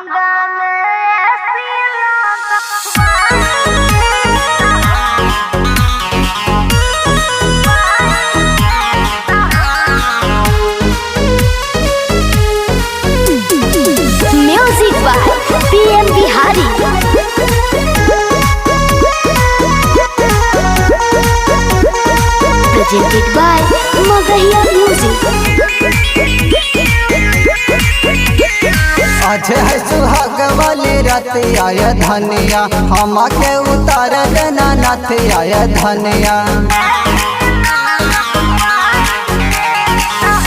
लहंगा में ऐसी music by PM Bihari. Presented by Magahiya music. आज है सुहाग वाली रात आय धनिया, हम के उतार देना नाथ आय धनिया।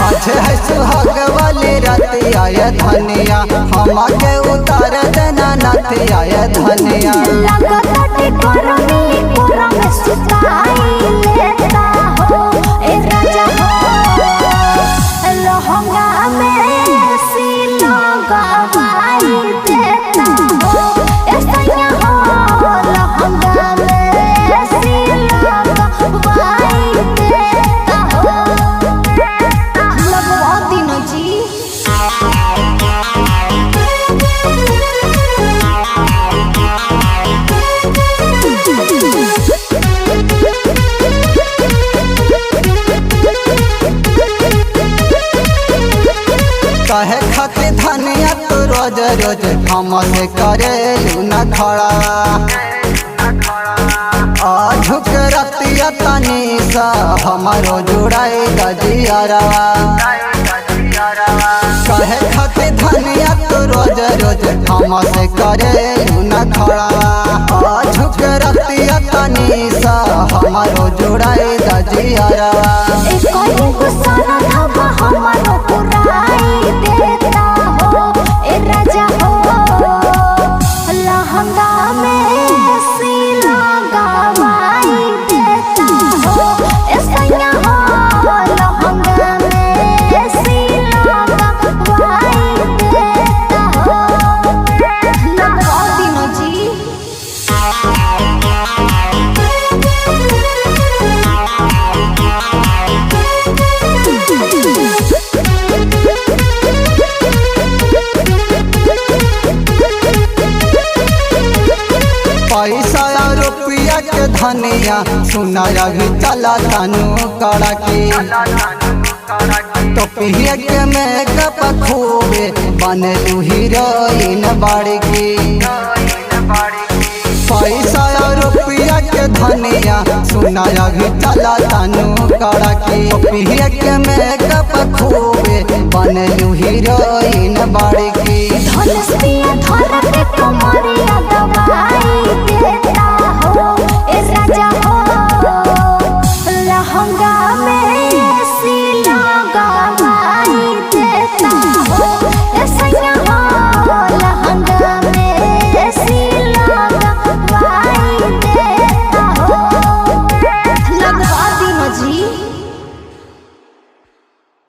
आज है सुहाग वाली रात आय धनिया, हम के उतार देना नाथ आय धनिया। लगताटे करनी कोरा में सुताई लेता हो ए राजा हो, लहंगा में ऐसी लगावाई देता हो ए सैया हो, लहंगा में ऐसी लगावाई देता हो। लगवा दीना जी। कहे खातिर धनिया तो रोज रोज हमसे करे न खड़ा। झुक रतिया तनी सा हमारो जुड़ाई गजियारा। कहे खातिर धनिया तो रोज रोज हमसे करे न खड़ा। झुक रतिया तनी सा हमारो जुड़ाई गजियारा। हमारो पुराई देता हो ए राजा हो, लहंगा में ऐसी लगावाई देता हो ए सैया हो, लहंगा में ऐसी लगावाई देता हो। लगवा दीना जी। पैसा रुपया के धनिया सुनाया भी चला तनु कड़ा की। तो पिया के मेकअप खूबे बने हीरोइन बड़की। पैसा रुपया के धनिया सुनाया भी चला तनु कड़ा की। तो पिया के मेकअप खूबे बने हीरोइन बड़की। धनस्तिया धर के कमरिया